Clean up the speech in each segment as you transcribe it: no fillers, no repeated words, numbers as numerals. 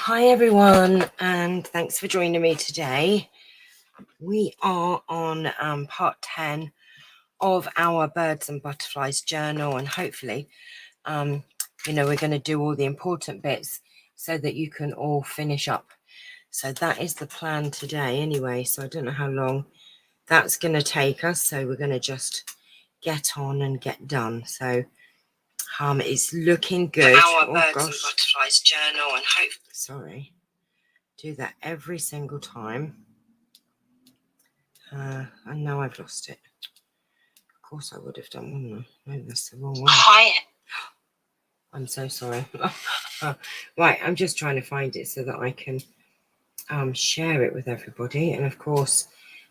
Hi everyone, and thanks for joining me today. We are on part 10 of our birds and butterflies journal, and hopefully we're going to do all the important bits so that you can all finish up. So that is the plan today anyway, so I don't know how long that's going to take us, so we're going to just get on and get done. So it's looking good. Our birds and butterflies journal, and sorry, do that every single time. And now I've lost it. Of course I would have done, wouldn't I? No, that's the wrong one. Hi. I'm so sorry. Right, I'm just trying to find it so that I can share it with everybody. And of course,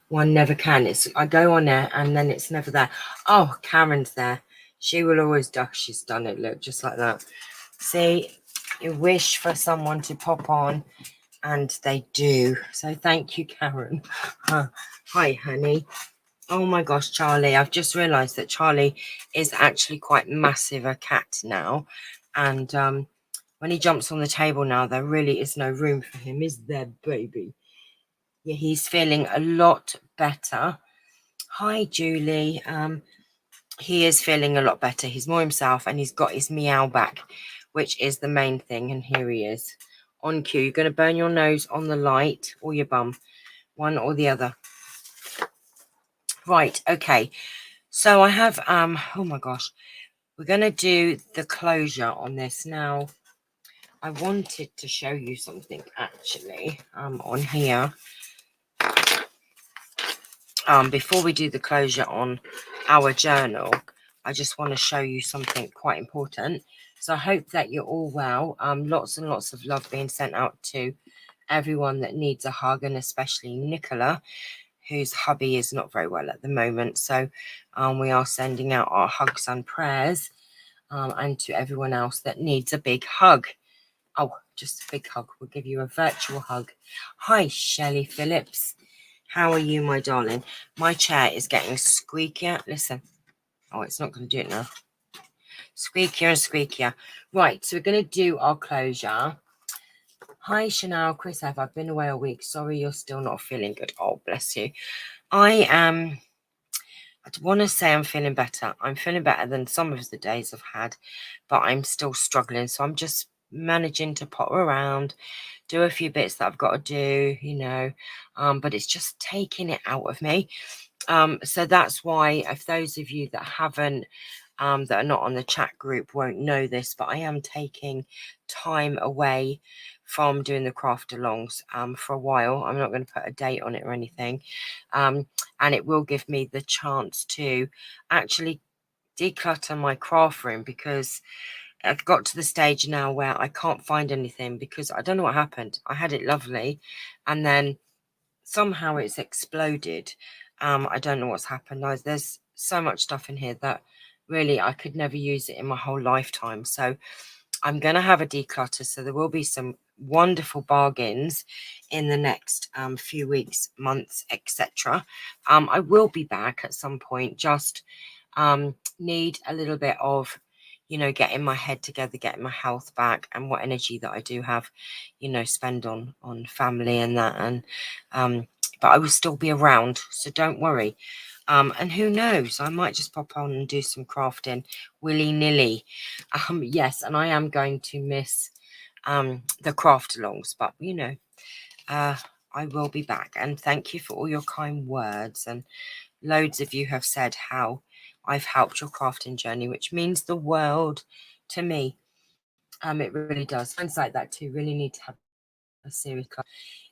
one never can. I go on there and then it's never there. Oh, Karen's there. She will always duck. She's done it. Look, just like that. See, you wish for someone to pop on, and they do. So thank you, Karen. Hi, honey. Oh my gosh, Charlie. I've just realised that Charlie is actually quite massive a cat now. And when he jumps on the table now, there really is no room for him, is there, baby? Yeah, he's feeling a lot better. Hi, Julie. He is feeling a lot better. He's more himself and he's got his meow back, which is the main thing. And here he is on cue. You're going to burn your nose on the light or your bum, one or the other. Right, okay. So I have, oh my gosh, we're going to do the closure on this. Now, I wanted to show you something actually on here. Before we do the closure on our journal, I just want to show you something quite important. So I hope that you're all well. Lots and lots of love being sent out to everyone that needs a hug, and especially Nicola, whose hubby is not very well at the moment. So we are sending out our hugs and prayers, and to everyone else that needs a big hug. Oh, just a big hug. We'll give you a virtual hug. Hi, Shelley Phillips. How are you, my darling? My chair is getting squeakier. Listen. Oh, it's not going to do it now. Squeakier and squeakier. Right, so we're going to do our closure. Hi, Chanel. Chris F. I've been away a week. Sorry you're still not feeling good. Oh, bless you. I want to say I'm feeling better. I'm feeling better than some of the days I've had, but I'm still struggling. So I'm just managing to potter around, do a few bits that I've got to do, but it's just taking it out of me. So that's why, if those of you that haven't, that are not on the chat group won't know this, but I am taking time away from doing the craft alongs for a while. I'm not going to put a date on it or anything. And it will give me the chance to actually declutter my craft room, because I've got to the stage now where I can't find anything, because I don't know what happened. I had it lovely and then somehow it's exploded. I don't know what's happened. There's so much stuff in here that really I could never use it in my whole lifetime. So I'm going to have a declutter. So there will be some wonderful bargains in the next few weeks, months, etc. I will be back at some point. Just need a little bit of getting my head together, getting my health back, and what energy that I do have spend on family and that. And but I will still be around, so don't worry. And who knows, I might just pop on and do some crafting willy-nilly. Yes, and I am going to miss the craft alongs, but I will be back. And thank you for all your kind words, and loads of you have said how I've helped your crafting journey, which means the world to me. It really does. Things like that too really need to have a serious class.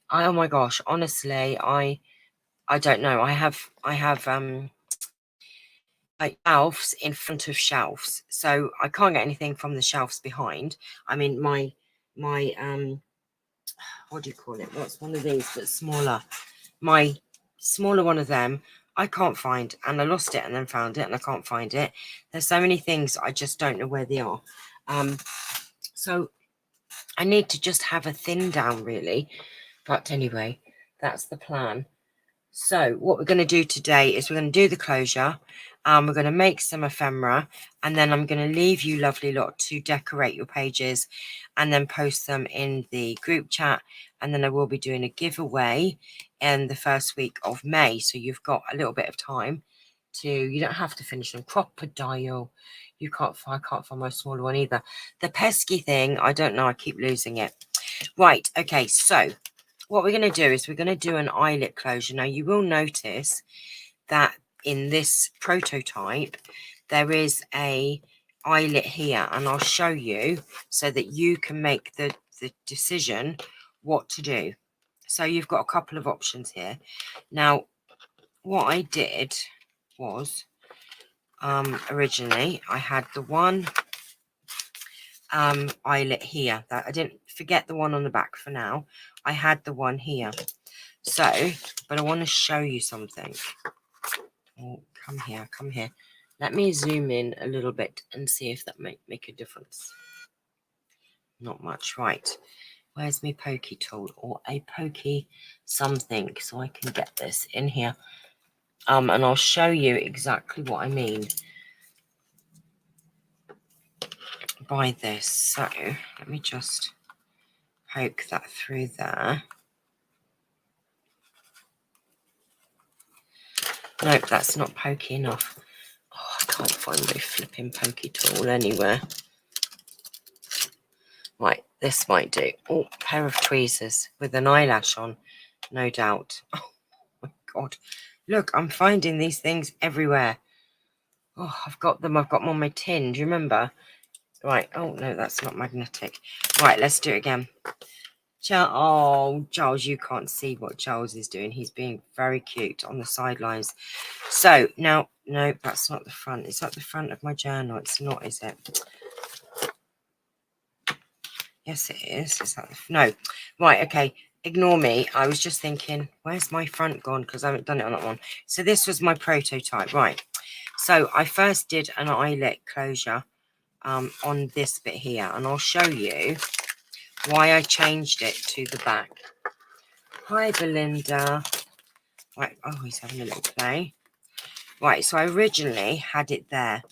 Oh my gosh, honestly, I don't know. I have like shelves in front of shelves, so I can't get anything from the shelves behind. I mean, my what do you call it? What's one of these that's smaller? My smaller one of them I can't find, and I lost it and then found it and I can't find it. There's so many things I just don't know where they are. So I need to just have a thin down really, but anyway, that's the plan. So what we're going to do today is we're going to do the closure. We're going to make some ephemera, and then I'm going to leave you lovely lot to decorate your pages and then post them in the group chat. And then I will be doing a giveaway in the first week of May. So you've got a little bit of time to, you don't have to finish them. Crocodile. I can't find my smaller one either. The pesky thing, I don't know, I keep losing it. Right, okay, so what we're going to do is we're going to do an eyelet closure. Now you will notice that in this prototype there is a eyelet here, and I'll show you so that you can make the decision what to do. So you've got a couple of options here. Now what I did was originally I had the one eyelet here, that I didn't forget the one on the back for now. I had the one here. So, but I want to show you something. Oh, come here. Let me zoom in a little bit and see if that make a difference. Not much. Right. Where's my pokey tool or a pokey something so I can get this in here. And I'll show you exactly what I mean by this. So let me just poke that through there. Nope, that's not pokey enough. Oh, I can't find my flipping pokey tool anywhere. Right, this might do. Oh, pair of tweezers with an eyelash on, no doubt. Oh my God. Look, I'm finding these things everywhere. Oh, I've got them. I've got them on my tin. Do you remember? Right. Oh, no, that's not magnetic. Right, let's do it again. Oh, Giles, you can't see what Giles is doing. He's being very cute on the sidelines. So, now, no, that's not the front. It's at the front of my journal. It's not, is it? Yes, it is. Is that no? Right, okay. Ignore me. I was just thinking, where's my front gone? Because I haven't done it on that one. So this was my prototype. Right. So I first did an eyelet closure on this bit here. And I'll show you why I changed it to the back. Hi, Belinda. Right. Oh, he's having a little play. Right. So I originally had it there.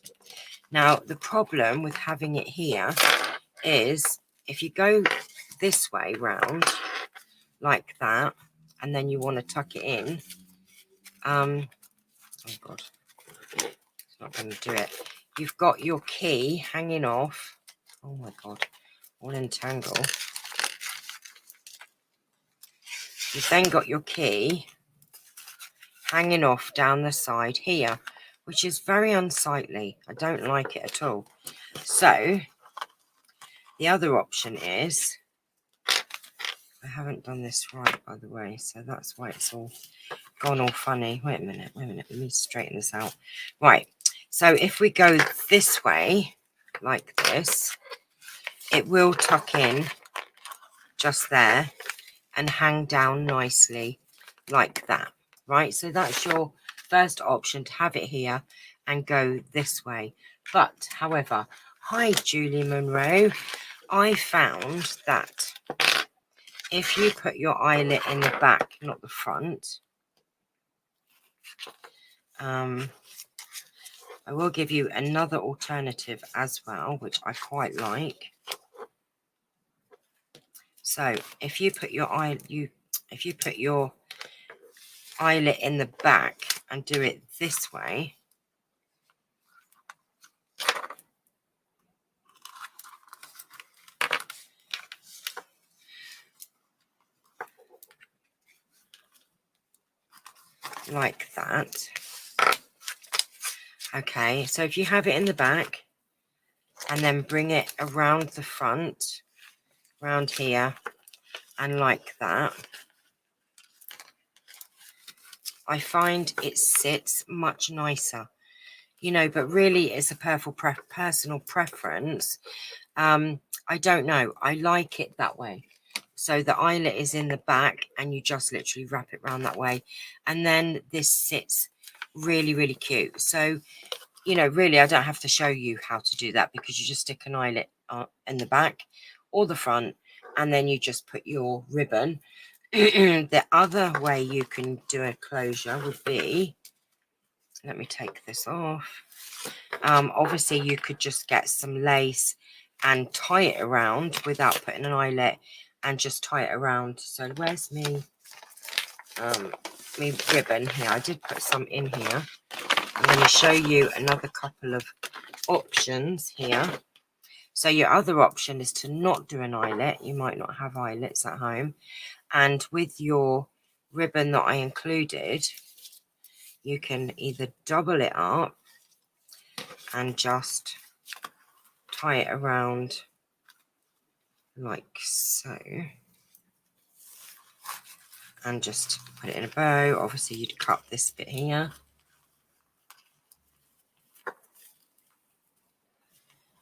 Now, the problem with having it here is if you go this way round like that, and then you want to tuck it in, oh God, it's not going to do it. You've got your key hanging off. Oh my God, all entangled. You've then got your key hanging off down the side here, which is very unsightly. I don't like it at all. So the other option is, I haven't done this right, by the way, so that's why it's all gone all funny. Wait a minute. Let me straighten this out. Right. So if we go this way, like this, it will tuck in just there and hang down nicely like that. Right. So that's your first option, to have it here and go this way. But however, hi, Julie Monroe. I found that if you put your eyelet in the back, not the front, I will give you another alternative as well, which I quite like. So if you put your eyelet in the back and do it this way, like that. Okay, so if you have it in the back and then bring it around the front, around here, and like that, I find it sits much nicer, you know, but really it's a personal preference. I don't know. I like it that way. So the eyelet is in the back and you just literally wrap it around that way. And then this sits really, really cute. So, you know, really, I don't have to show you how to do that, because you just stick an eyelet in the back or the front, and then you just put your ribbon The other way you can do a closure would be, let me take this off. Obviously you could just get some lace and tie it around without putting an eyelet, and just tie it around. So where's me ribbon here? I did put some in here. I'm going to show you another couple of options here. So your other option is to not do an eyelet. You might not have eyelets at home, and with your ribbon that I included, you can either double it up and just tie it around like so, and just put it in a bow. Obviously you'd cut this bit here,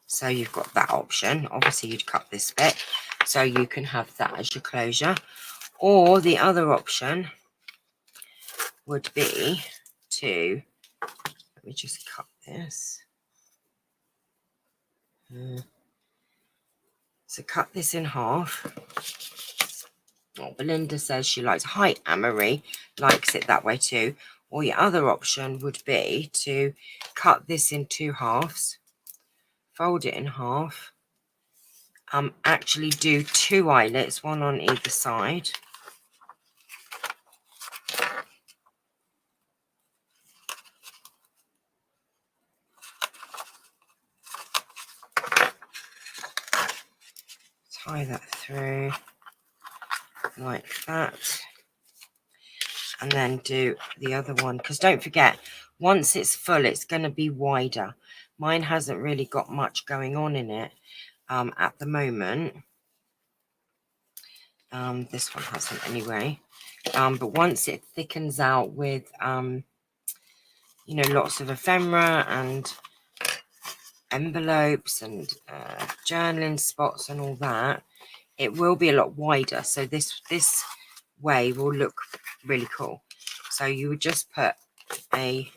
so you've got that option. Obviously you'd cut this bit so you can have that as your closure. Or the other option would be to, let me just cut this. So cut this in half. Well, Belinda says she likes, hi Amory, likes it that way too. Or your other option would be to cut this in 2 halves, fold it in half, actually do 2 eyelets, one on either side. Tie that through like that, and then do the other one, because don't forget, once it's full it's going to be wider. Mine hasn't really got much going on in it at the moment. This one hasn't anyway, but once it thickens out with you know, lots of ephemera and envelopes and journaling spots and all that, it will be a lot wider. So this way will look really cool. So you would just put a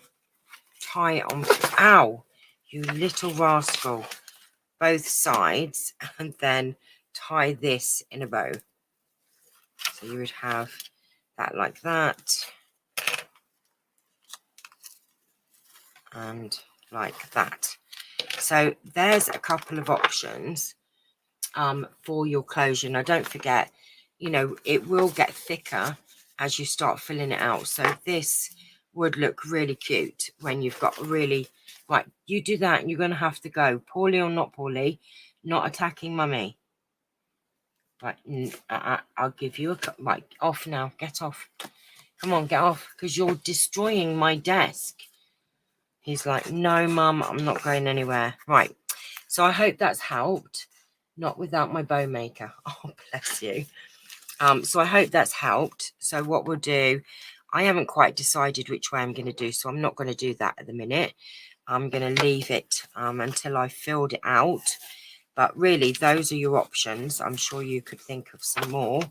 tie on, ow, you little rascal, both sides, and then tie this in a bow. So you would have that like that, and like that. So there's a couple of options for your closure. Now don't forget, you know, it will get thicker as you start filling it out. So this would look really cute when you've got really, right, you do that and you're going to have to go, poorly or not poorly, not attacking mummy. Right, I'll give you a cut. Right, off now, get off. Come on, get off, because you're destroying my desk. He's like, no, mum, I'm not going anywhere. Right, so I hope that's helped. Not without my bow maker. Oh, bless you. So I hope that's helped. So what we'll do, I haven't quite decided which way I'm going to do, so I'm not going to do that at the minute. I'm going to leave it until I filled it out. But really, those are your options. I'm sure you could think of some more.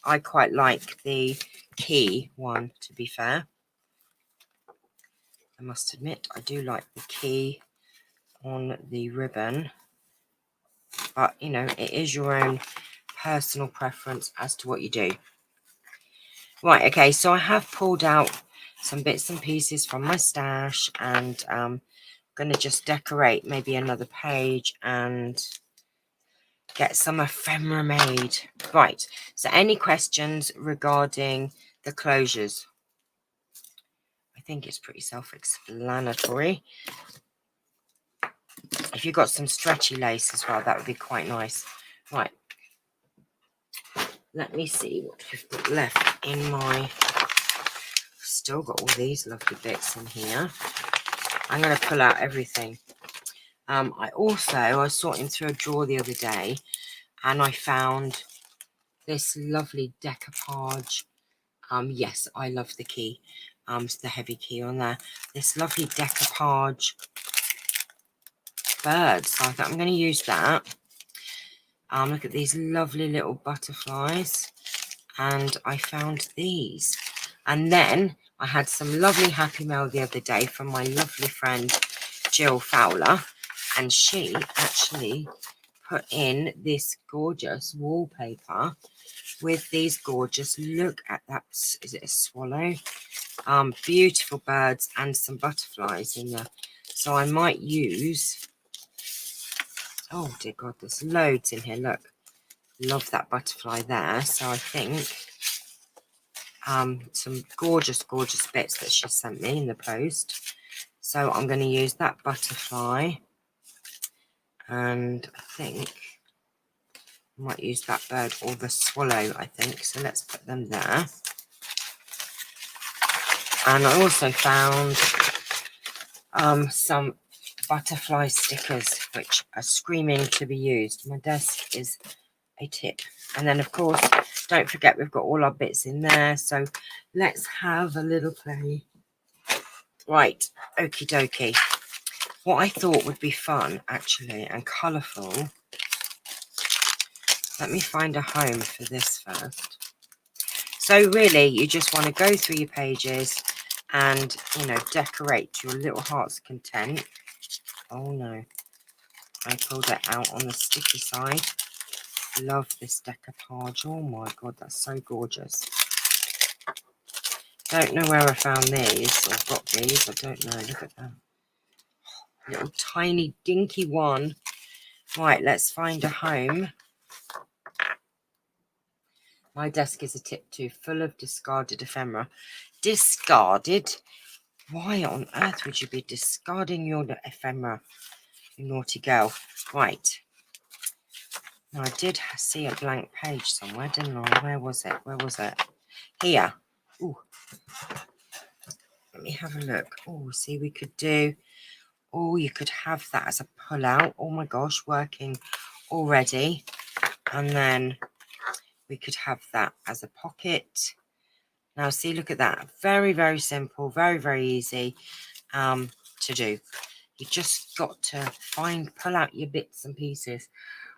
I quite like the key one, to be fair. I must admit, I do like the key on the ribbon. But, you know, it is your own personal preference as to what you do. Right, okay, so I have pulled out some bits and pieces from my stash, and I'm going to just decorate maybe another page and get some ephemera made. Right, so any questions regarding the closures? I think it's pretty self-explanatory. If you've got some stretchy lace as well, that would be quite nice. Right, let me see what we've got left in my... Still got all these lovely bits in here. I'm going to pull out everything. I was sorting through a drawer the other day, and I found this lovely decoupage. Yes, I love the key. It's the heavy key on there. This lovely decoupage bird. So I thought I'm going to use that. Look at these lovely little butterflies. And I found these. And then I had some lovely Happy Mail the other day from my lovely friend Jill Fowler. And she actually put in this gorgeous wallpaper with these gorgeous, look at that, is it a swallow? Beautiful birds and some butterflies in there. So I might use, oh dear God, there's loads in here, look. Love that butterfly there. So I think some gorgeous bits that she sent me in the post. So I'm going to use that butterfly, and I think I might use that bird or the swallow, I think. So let's put them there. And I also found some butterfly stickers which are screaming to be used. My desk is a tip. And then of course, don't forget we've got all our bits in there. So let's have a little play. Right, okie dokie. What I thought would be fun actually and colourful. Let me find a home for this first. So really you just want to go through your pages and, you know, decorate to your little heart's content. Oh no, I pulled it out on the sticky side. Love this decoupage. Oh my God, that's so gorgeous. Don't know where I found these or got these. I don't know. Look at that. Little tiny dinky one. Right, let's find a home. My desk is a tip too, full of discarded ephemera. Discarded? Why on earth would you be discarding your ephemera, you naughty girl? Right. Now, I did see a blank page somewhere, didn't I? Where was it? Where was it? Here. Ooh. Let me have a look. Oh, see, we could do... Oh, you could have that as a pull-out. Oh, my gosh, working already. And then we could have that as a pocket. Now, see, look at that. Very, very simple. Very, very easy to do. You just got to pull out your bits and pieces.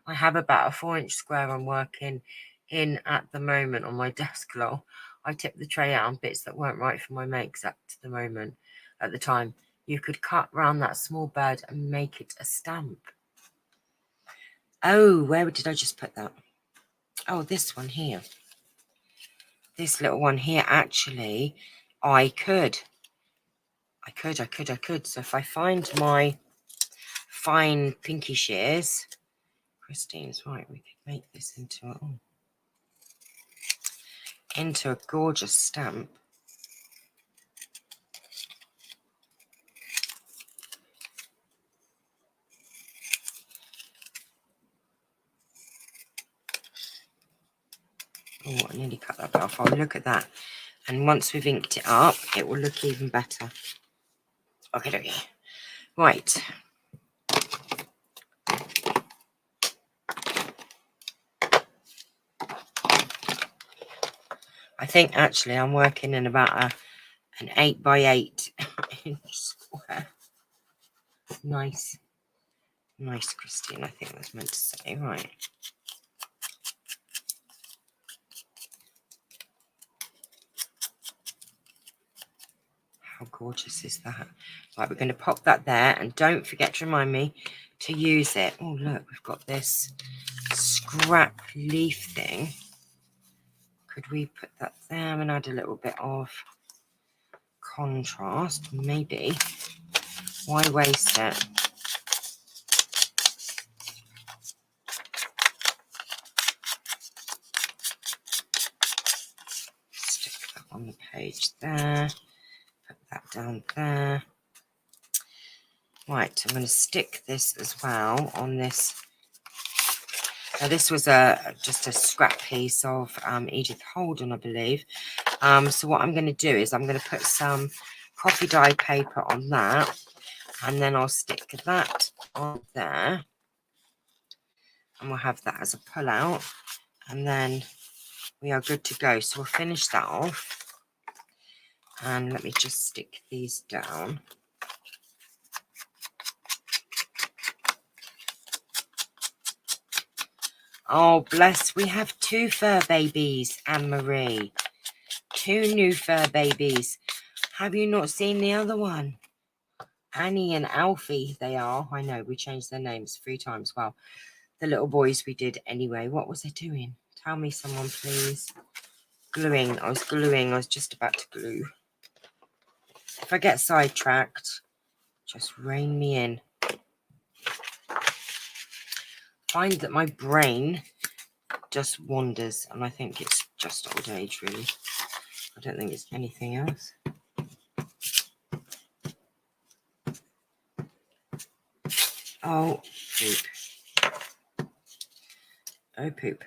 I have about a 4-inch square I'm working in at the moment on my desk, lol. I tipped the tray out on bits that weren't right for my makes at the time. You could cut round that small bird and make it a stamp. Oh, where did I just put that? Oh, this one here. This little one here, actually, I could. So if I find my fine pinky shears, Christine's right, we could make this into a gorgeous stamp. Oh, I nearly cut that bit off. Oh, look at that. And once we've inked it up, it will look even better. Okay. Right. I think actually I'm working in about an 8x8 inch square. Nice, Christine. I think that's meant to say. Right. How gorgeous is that? Right, we're going to pop that there, and don't forget to remind me to use it. Oh, look, we've got this scrap leaf thing. Could we put that there and add a little bit of contrast? Maybe. Why waste it? Stick that on the page there. Put that down there. Right, I'm going to stick this as well on this. Now, this was just a scrap piece of Edith Holden, I believe. So what I'm going to do is I'm going to put some coffee dye paper on that, and then I'll stick that on there, and we'll have that as a pull out, and then we are good to go. So we'll finish that off, and let me just stick these down. Oh, bless. We have 2 fur babies, Anne-Marie. 2 new fur babies. Have you not seen the other one? Annie and Alfie, they are. I know, we changed their names 3 times. Well, the little boys we did anyway. What was I doing? Tell me, someone, please. Gluing. I was gluing. I was just about to glue. If I get sidetracked, just rein me in. Find that my brain just wanders, and I think it's just old age, really. I don't think it's anything else. Oh, poop. Oh, poop.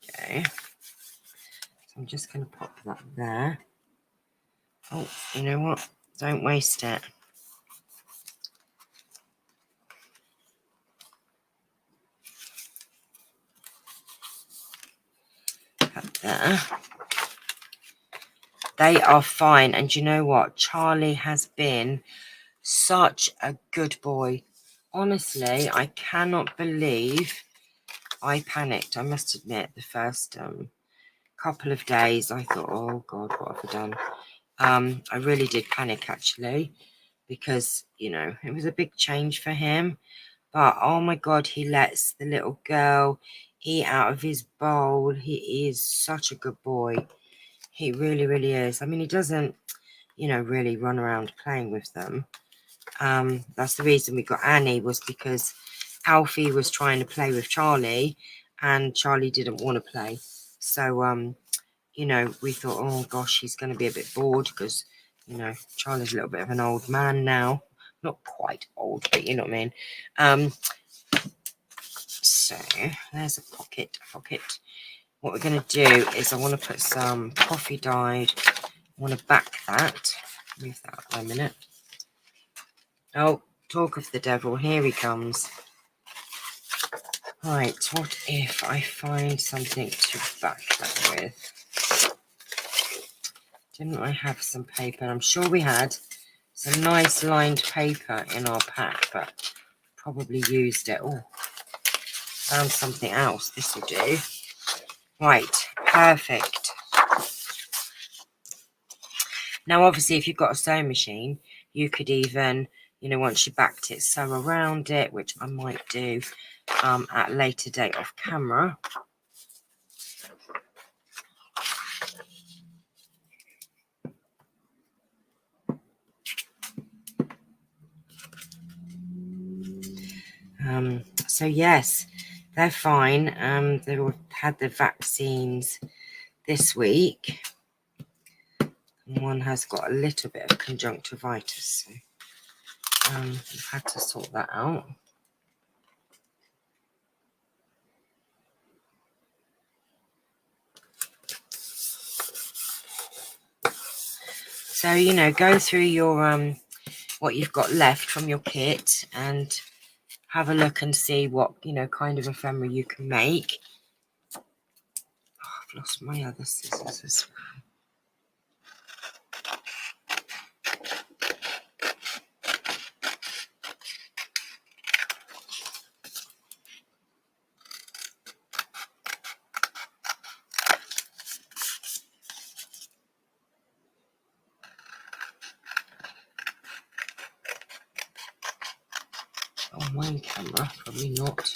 Okay. So I'm just going to pop that there. Oh, you know what? Don't waste it. Put there. They are fine. And you know what? Charlie has been such a good boy. Honestly, I cannot believe I panicked. I must admit, the first couple of days, I thought, oh God, what have I done? I really did panic, actually, because, you know, it was a big change for him. But, oh my God, he lets the little girl eat out of his bowl. He is such a good boy. He really, really is. I mean, he doesn't, you know, really run around playing with them. That's the reason we got Annie, was because Alfie was trying to play with Charlie and Charlie didn't want to play. So, you know, we thought, oh gosh, he's going to be a bit bored because, you know, Charlie's a little bit of an old man now. Not quite old, but you know what I mean. So there's a pocket. What we're going to do is I want to put some coffee dyed. I want to back that. Move that up for a minute. Oh, talk of the devil. Here he comes. Right, what if I find something to back that with? Didn't I have some paper? I'm sure we had some nice lined paper in our pack, but probably used it. Oh, found something else. This will do. Right, perfect. Now, obviously, if you've got a sewing machine, you could even, you know, once you backed it, sew around it, which I might do at a later date off camera. So yes, they're fine. They've all had the vaccines this week. And one has got a little bit of conjunctivitis, so we've had to sort that out. So, you know, go through your what you've got left from your kit and have a look and see what, you know, kind of ephemera you can make. Oh, I've lost my other scissors as well. On one camera, probably not.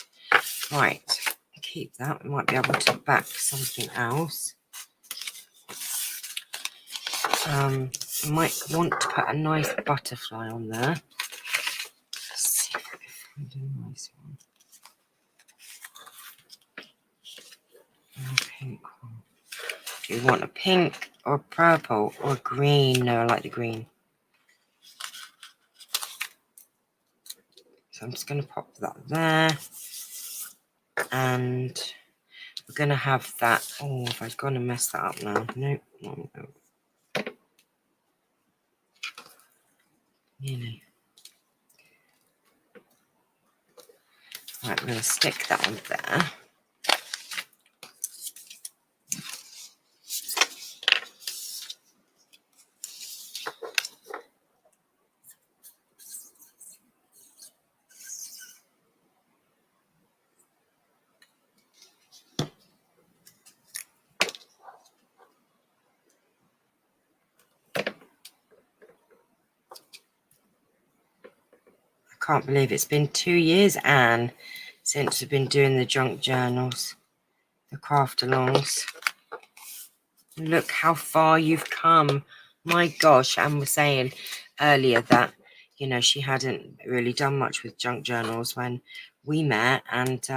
Right, keep that. We might be able to back something else. I might want to put a nice butterfly on there. Let's see if I can find a nice one. A pink one. Do you want a pink or purple or green? No, I like the green. So I'm just going to pop that there. And we're going to have that. Oh, if I was going to mess that up now. Nope. No. Nearly. Right, I'm going to stick that on there. can't believe it's been 2 years, Anne, since we've been doing the junk journals, the craft alongs. Look how far you've come. My gosh, Anne was saying earlier that, you know, she hadn't really done much with junk journals when we met. And,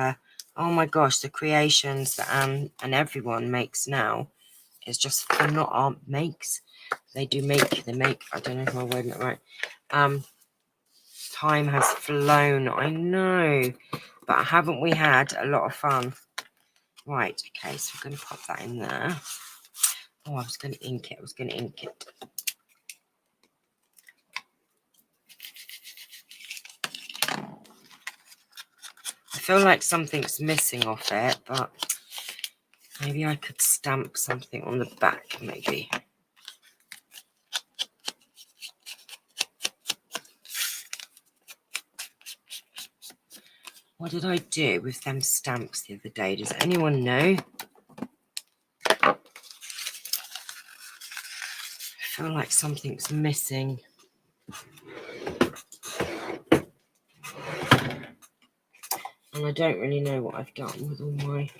oh my gosh, the creations that Anne and everyone makes now is just phenomenal. They make, I don't know if I'm wording it right. Time has flown, I know, but haven't we had a lot of fun? Right, okay, so we're going to pop that in there. Oh, I was going to ink it. I feel like something's missing off it, but maybe I could stamp something on the back, maybe. What did I do with them stamps the other day? Does anyone know? I feel like something's missing. And I don't really know what I've done with all my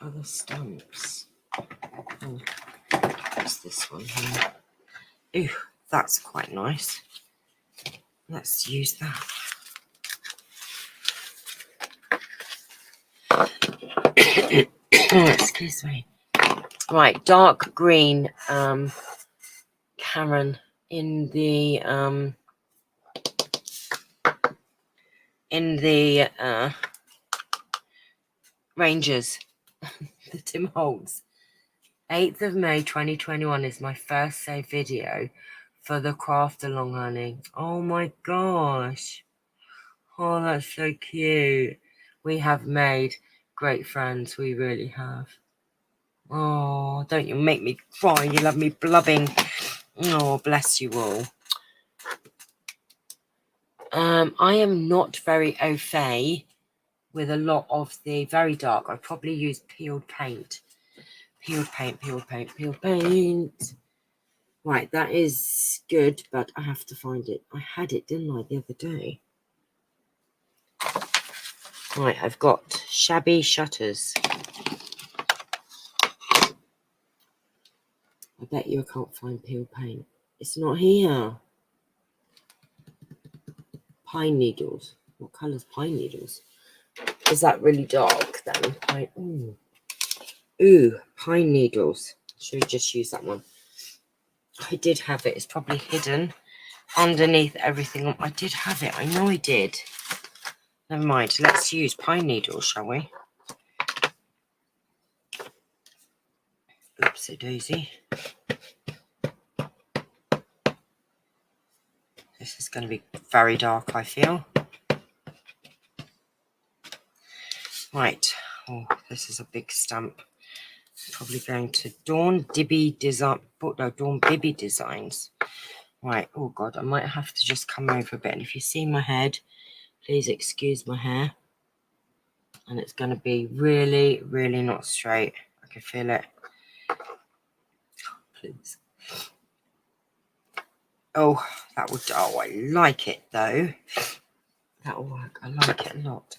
other stamps. Oh, what's this one here? Ooh, that's quite nice. Let's use that. Excuse me. Right, dark green Karen in the Rangers, the Tim Holtz. 8th of May 2021 is my first save video for the craft along, honey. Oh my gosh. Oh, that's so cute. We have made great friends. We really have. Oh, don't you make me cry. You love me blubbing. Oh, bless you all. I am not very au fait with a lot of the very dark. I probably use peeled paint. Peeled paint. Right, that is good, but I have to find it. I had it, didn't I, the other day? Right, I've got Shabby Shutters. I bet you I can't find peeled paint. It's not here. Pine needles. What colour's pine needles? Is that really dark then? Pine, ooh, pine needles. Should we just use that one? I did have it. It's probably hidden underneath everything. I did have it. I know I did. Never mind. Let's use pine needles, shall we? Oopsie daisy. This is going to be very dark, I feel. Right. Oh, this is a big stamp. Probably going to Dawn Bibby Designs. Right. Oh, God. I might have to just come over a bit. And if you see my head, please excuse my hair. And it's going to be really, really not straight. I can feel it. Please. Oh, that would... Oh, I like it, though. That'll work. I like it a lot.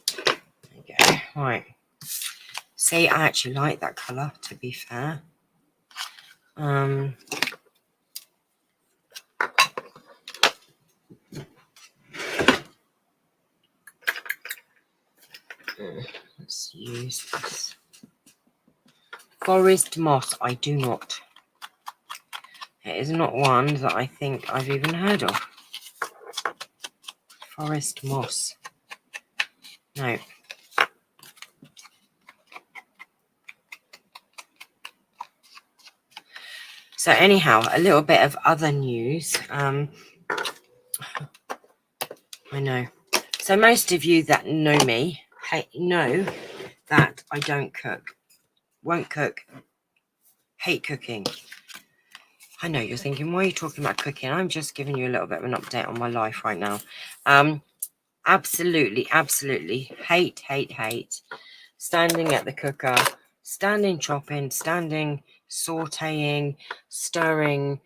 There you go. Right. See, I actually like that colour, to be fair. Let's use this. Forest Moss. I do not. It is not one that I think I've even heard of. Forest Moss. No. So anyhow, a little bit of other news. I know. So most of you that know me know that I don't cook. Won't cook. Hate cooking. I know you're thinking, why are you talking about cooking? I'm just giving you a little bit of an update on my life right now. Absolutely hate standing at the cooker, standing chopping, standing sauteing, stirring,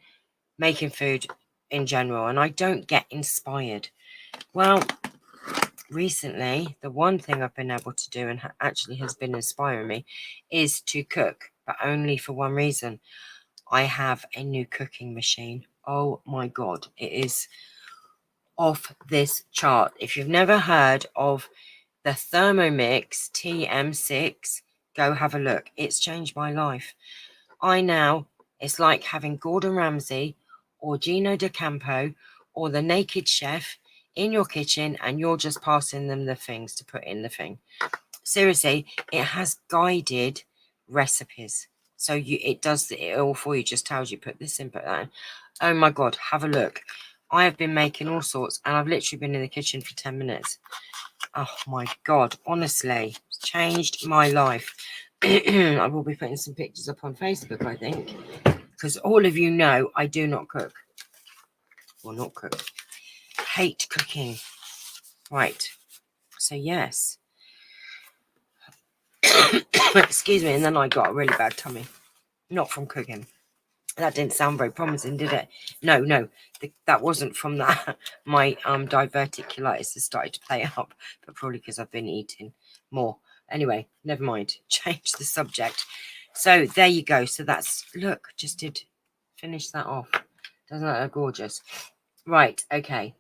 making food in general, and I don't get inspired. Well, recently, the one thing I've been able to do and actually has been inspiring me is to cook, but only for one reason. I have a new cooking machine. Oh my God, it is off this chart. If you've never heard of the Thermomix TM6, go have a look. It's changed my life. It's like having Gordon Ramsay or Gino D'Acampo or the Naked Chef in your kitchen, and you're just passing them the things to put in the thing. Seriously, it has guided recipes. So it does it all for you, just tells you put this in, put that in. Oh my God, have a look. I have been making all sorts, and I've literally been in the kitchen for 10 minutes. Oh my God, honestly, it's changed my life. I will be putting some pictures up on Facebook, I think, because all of you know I do not cook. Well, not cook. Hate cooking. Right. So, yes. Excuse me. And then I got a really bad tummy. Not from cooking. That didn't sound very promising, did it? No. That wasn't from that. My diverticulitis has started to play up, but probably because I've been eating more. Anyway, never mind. Change the subject. So there you go. So that's, look, just did finish that off. Doesn't that look gorgeous? Right, okay.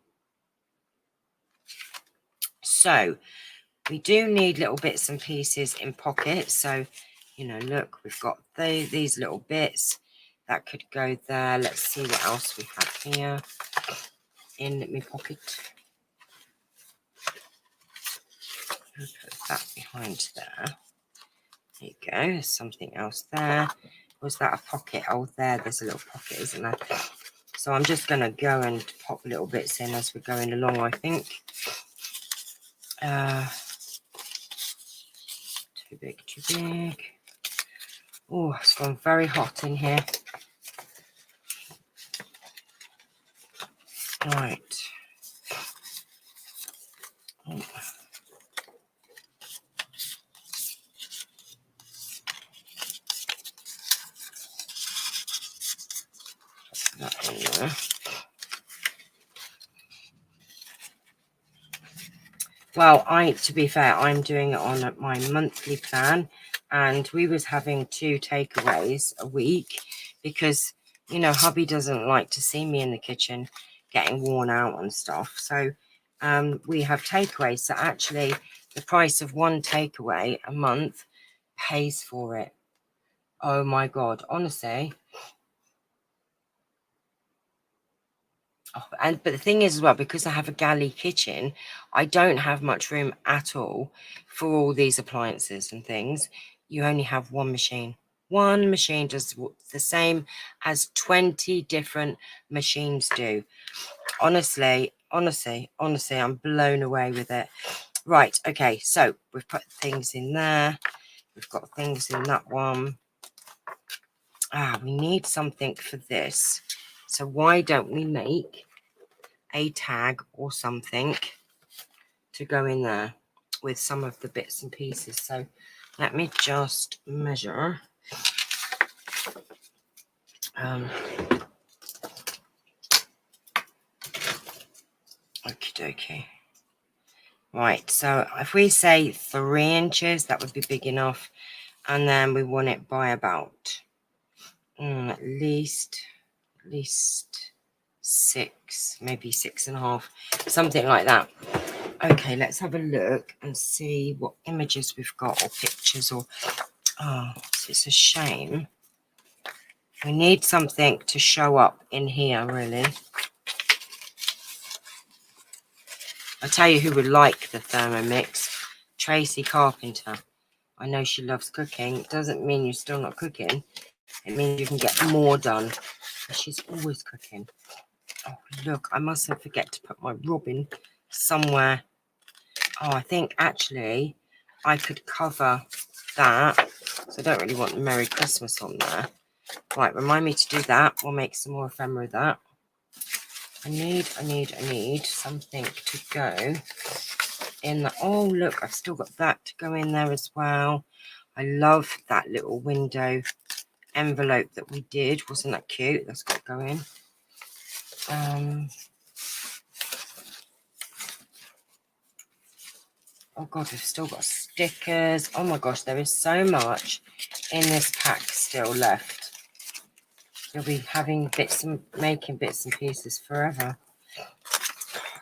So we do need little bits and pieces in pockets. So, you know, look, we've got these little bits that could go there. Let's see what else we have here in my pocket. I'll put that behind there. There you go. There's something else there. Was that a pocket? Oh, there's a little pocket, isn't there? So I'm just going to go and pop little bits in as we're going along, I think. Too big. Oh, it's gone very hot in here. Right. Oh. That in there. Well, to be fair, I'm doing it on my monthly plan, and we was having 2 takeaways a week because, you know, hubby doesn't like to see me in the kitchen getting worn out and stuff. So we have takeaways. So actually the price of one takeaway a month pays for it. Oh my God, honestly. Oh, but the thing is as well, because I have a galley kitchen, I don't have much room at all for all these appliances and things. You only have one machine. One machine does the same as 20 different machines do. Honestly, I'm blown away with it. Right, okay, so we've put things in there. We've got things in that one. We need something for this. So why don't we make a tag or something to go in there with some of the bits and pieces? So let me just measure. Okie dokie. Right, so if we say 3 inches, that would be big enough. And then we want it by about at least 6, maybe 6.5, something like that. Okay, let's have a look and see what images we've got or pictures or... Oh, it's a shame. We need something to show up in here, really. I'll tell you who would like the Thermomix. Tracy Carpenter. I know she loves cooking. It doesn't mean you're still not cooking. It means you can get more done. She's always cooking. Oh, look, I mustn't forget to put my robin somewhere. Oh, I think actually I could cover that. So I don't really want Merry Christmas on there. Right, remind me to do that. We'll make some more ephemera of that. I need something to go in the... Oh, look, I've still got that to go in there as well. I love that little window envelope that we did. Wasn't that cute? That's got to go in. Oh god, we've still got stickers. Oh my gosh, there is so much in this pack still left. You'll be having making bits and pieces forever.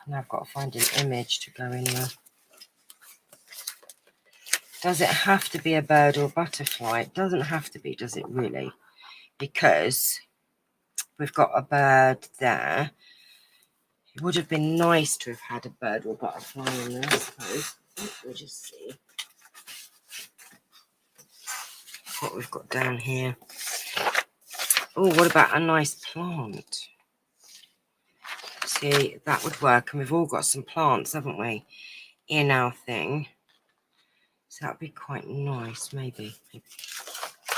Now I've got to find an image to go in there. Does it have to be a bird or a butterfly? It doesn't have to be, does it really? Because we've got a bird there. It would have been nice to have had a bird or butterfly in there, I suppose. We'll just see what we've got down here. Oh, what about a nice plant? See, that would work. And we've all got some plants, haven't we, in our thing. So that would be quite nice, maybe.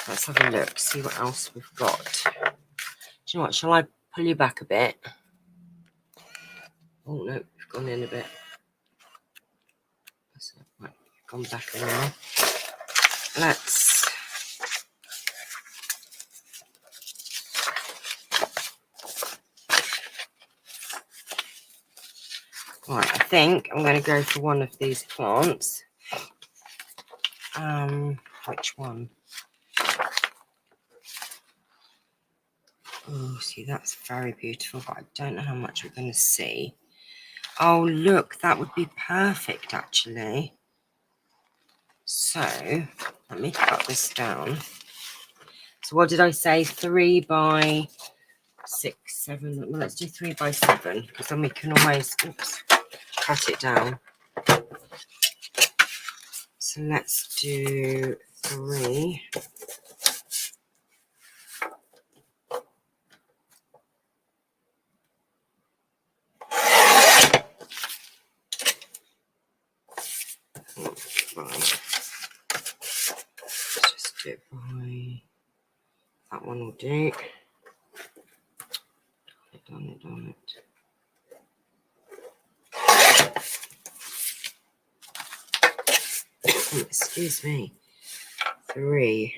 Let's have a look, see what else we've got. Do you know what? Shall I pull you back a bit? Oh, no, we've gone in a bit. Right, gone back in now. Let's... Right, I think I'm going to go for one of these plants. Which one? Oh, see, that's very beautiful, but I don't know how much we're going to see. Oh, look, that would be perfect, actually. So, let me cut this down. So, what did I say? 3 by 6, 7. Well, let's do 3 by 7, because then we can always cut it down. So, let's do 3. Just do it by that one will do. Done it. Oh, excuse me. 3.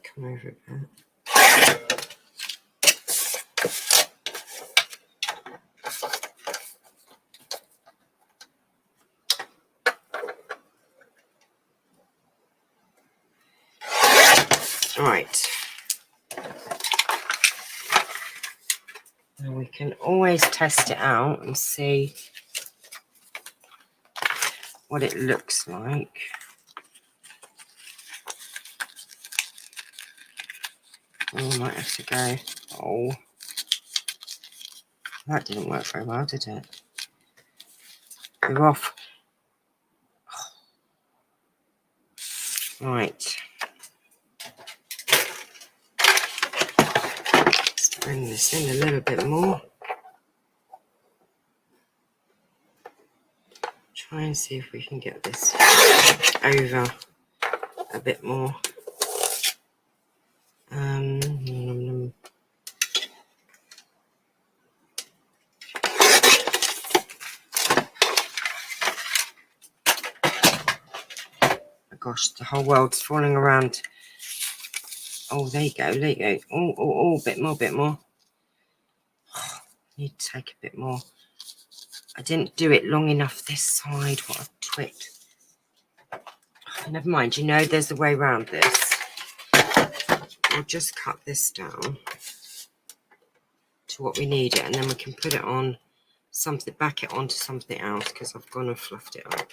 Come over a bit. Right. Now we can always test it out and see what it looks like. Oh, I might have to go. Oh, that didn't work very well, did it? We're off. Right. Let's bring this in a little bit more. Try and see if we can get this over a bit more. Gosh, the whole world's falling around. Oh, there you go. Oh, bit more. Need to take a bit more. I didn't do it long enough this side. What a twit. Never mind. You know, there's a way around this. I'll just cut this down to what we need it, and then we can put it on something, back it onto something else, because I've gone and fluffed it up.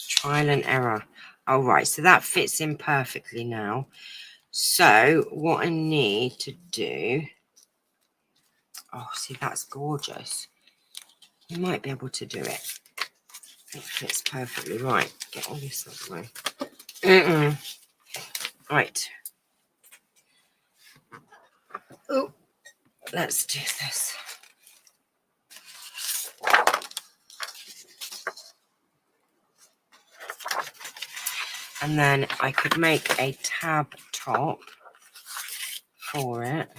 Trial and error. All right, so that fits in perfectly now. So what I need to do, oh, see, that's gorgeous. You might be able to do it. It fits perfectly. Right, get all this out of the way. Right. Oh, let's do this. And then I could make a tab top for it.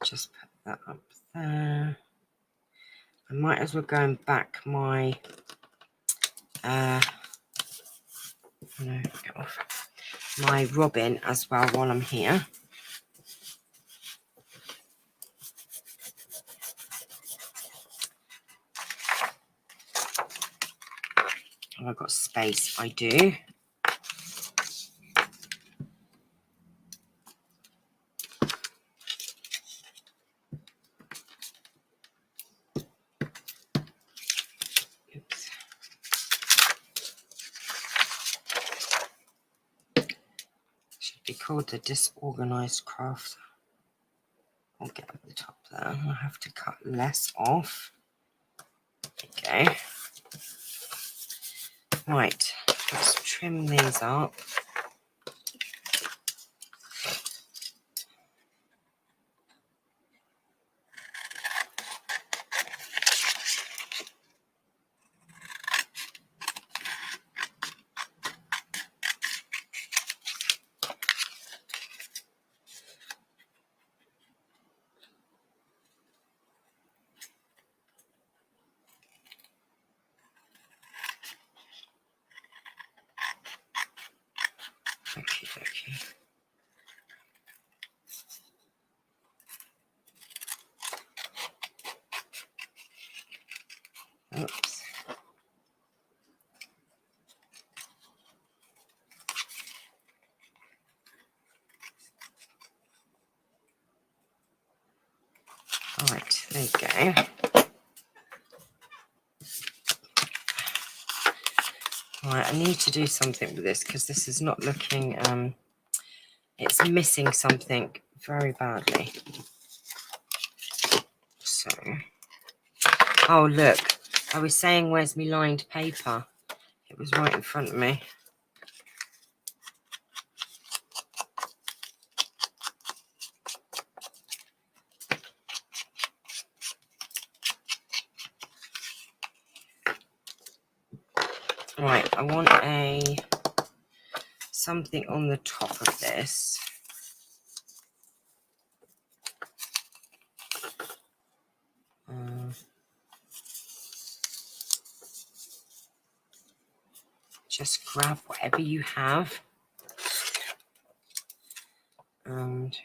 just put that up there. I might as well go and back my no, get off my robin as well while I'm here. Oh, I've got space, I do. Oops. Should be called the disorganized craft. I'll get up the top there. I'll have to cut less off. Okay. Right, let's trim these up. Okay. Oops. Right, there you go. Right, I need to do something with this because this is not looking, it's missing something very badly. So, oh look, I was saying where's my lined paper? It was right in front of me. Right, I want something on the top of this. Just grab whatever you have and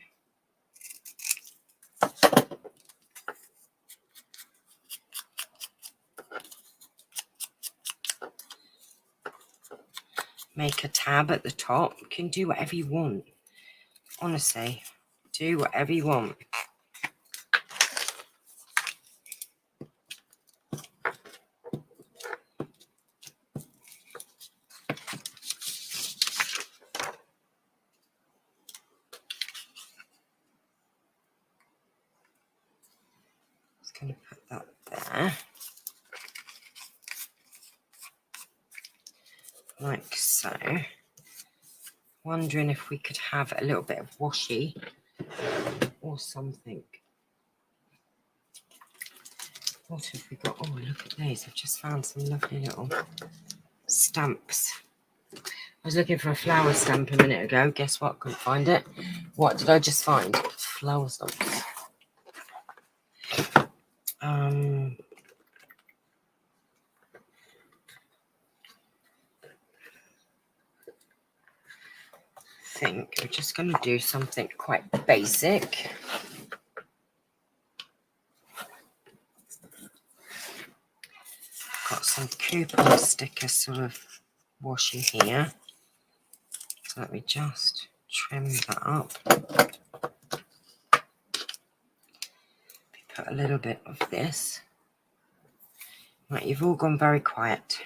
make a tab at the top. You can do whatever you want. Honestly, do whatever you want. Just going to put that there. Like so. Wondering if we could have a little bit of washi or something. What have we got? Oh, look at these. I've just found some lovely little stamps. I was looking for a flower stamp a minute ago. Guess what? Couldn't find it. What did I just find? Flower stamps. I think we're just going to do something quite basic. Got some coupon sticker sort of washi here. So let me just trim that up. Put a little bit of this. Right, you've all gone very quiet.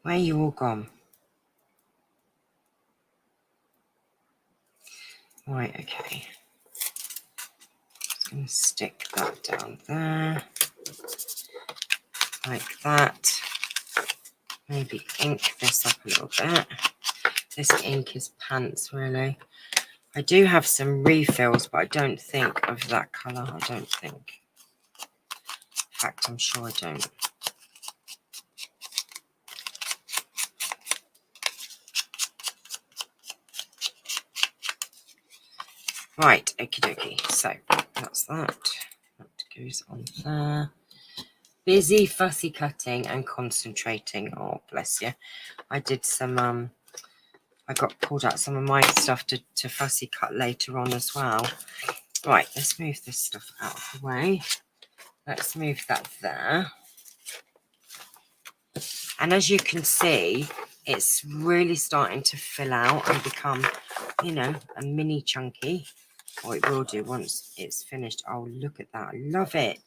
Where are you all gone? Right, okay. Just going to stick that down there. Like that. Maybe ink this up a little bit. This ink is pants, really. I do have some refills, but I don't think of that colour. I don't think. In fact, I'm sure I don't. Right, okie dokie. So that's that. That goes on there. Busy fussy cutting and concentrating. Oh, bless you. I did some I got pulled out some of my stuff to fussy cut later on as well. Right, let's move this stuff out of the way. Let's move that there. And as you can see, it's really starting to fill out and become, you know, a mini chunky. Or it will do once it's finished. Oh, look at that. I love it.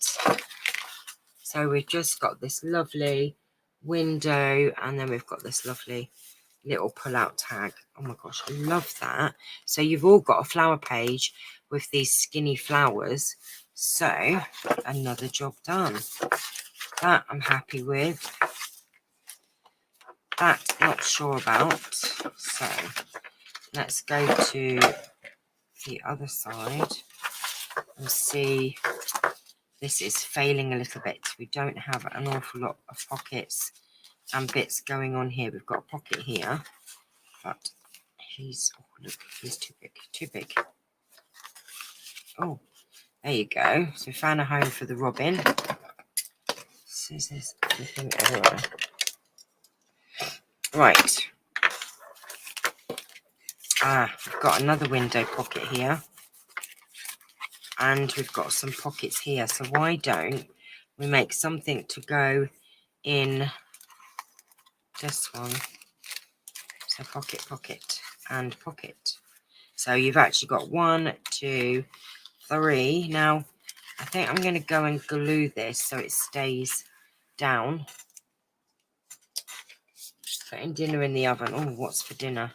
So we've just got this lovely window, and then we've got this lovely little pull-out tag. Oh my gosh, I love that. So you've all got a flower page with these skinny flowers. So another job done. That I'm happy with. That not sure about. So let's go to the other side and see. This is failing a little bit. We don't have an awful lot of pockets and bits going on here. We've got a pocket here, but he's, oh look, he's too big, too big. Oh, there you go. So we found a home for the robin. Scissors, everything everywhere. Right. We've got another window pocket here. And we've got some pockets here. So why don't we make something to go in this one? So pocket, pocket, and pocket. So you've actually got 1, 2, 3. Now, I think I'm going to go and glue this so it stays down. Putting dinner in the oven. Oh, what's for dinner?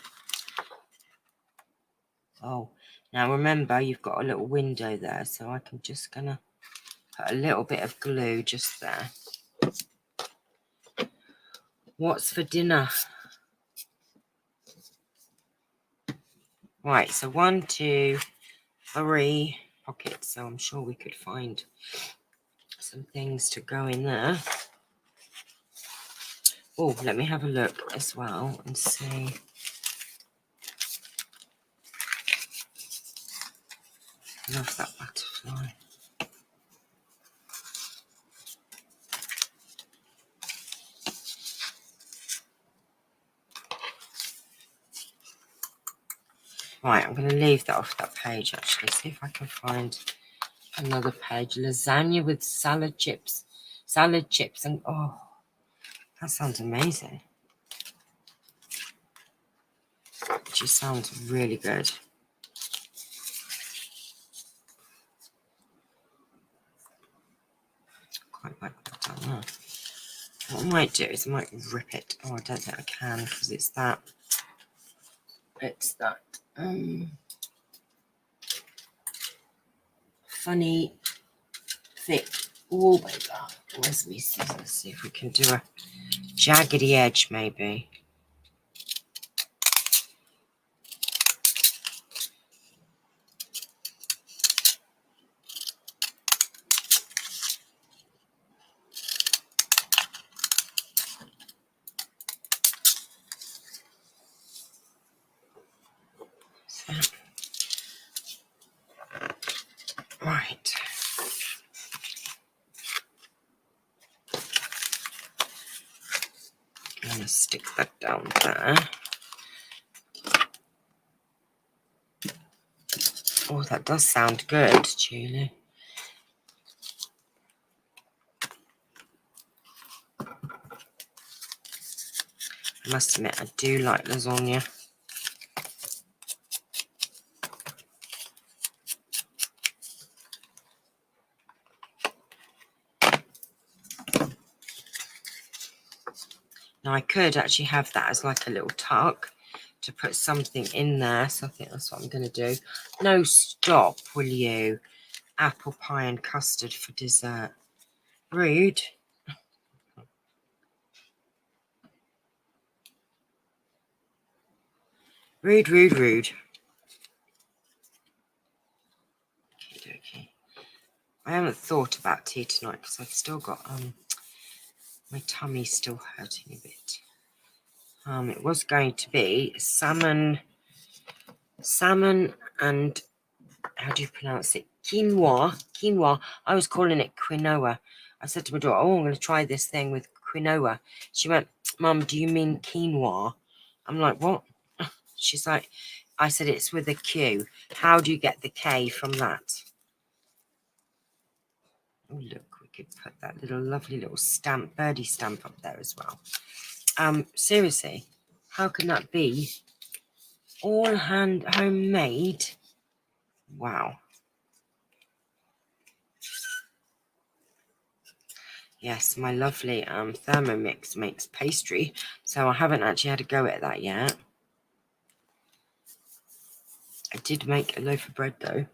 Oh, now remember, you've got a little window there, so I'm just going to put a little bit of glue just there. What's for dinner? Right, so 1, 2, 3 pockets. So I'm sure we could find some things to go in there. Oh, let me have a look as well and see. Love that butterfly. Right, I'm going to leave that off that page actually. See if I can find another page. Lasagna with salad chips. Salad chips and oh, that sounds amazing. It just sounds really good. Quite like that down there. What I might do is I might rip it. Oh, I don't think I can because it's that. It's that funny thick wallpaper. Where's my scissors? See if we can do a jaggedy edge maybe. Right. I'm going to stick that down there. Oh, that does sound good, Julie. I must admit, I do like lasagna. Now, I could actually have that as like a little tuck to put something in there. So I think that's what I'm going to do. No, stop, will you? Apple pie and custard for dessert. Rude. Rude, rude, rude. haven't thought about tea tonight because I've still got my tummy's still hurting a bit. It was going to be salmon and how do you pronounce it? Quinoa. I was calling it quinoa. I said to my daughter, "Oh, I'm going to try this thing with quinoa." She went, "Mum, do you mean quinoa?" I'm like, "What?" She's like, I said, "It's with a Q. How do you get the K from that?" Oh, look, we could put that little lovely little stamp, birdie stamp up there as well. Seriously, how can that be? All homemade. Wow. Yes, my lovely Thermomix makes pastry, so I haven't actually had a go at that yet. I did make a loaf of bread though,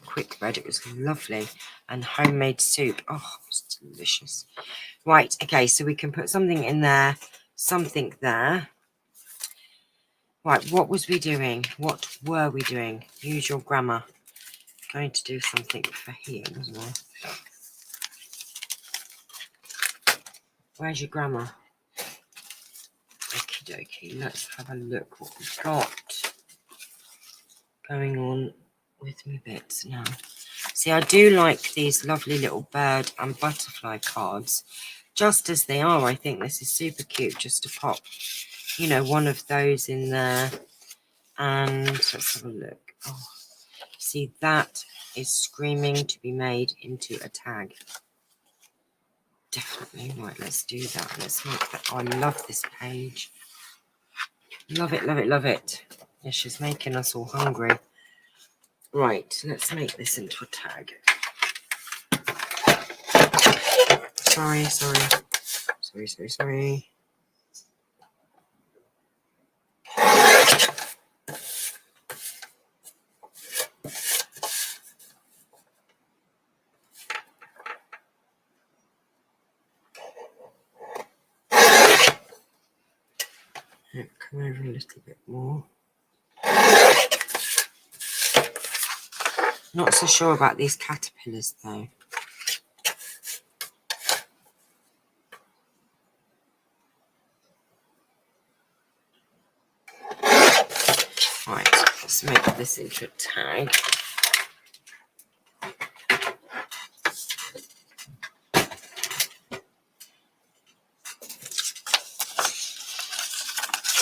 quick bread. It was lovely, and homemade soup. Oh, it's delicious. Right, okay, so we can put something in there, something there. Right, what was we doing? What were we doing? Usual grammar. Going to do something for here, wasn't I? Where's your grammar? Okie dokie, let's have a look what we've got going on with me bits now. See, I do like these lovely little bird and butterfly cards. Just as they are, I think this is super cute just to pop, you know, one of those in there. And let's have a look. Oh, see, that is screaming to be made into a tag. Definitely. Right, let's do that. Let's make that. Oh, I love this page. Love it, love it, love it. Yeah, she's making us all hungry. Right, let's make this into a tag. Sorry. Come over a little bit more. Not so sure about these caterpillars though. Right, let's make this into a tag.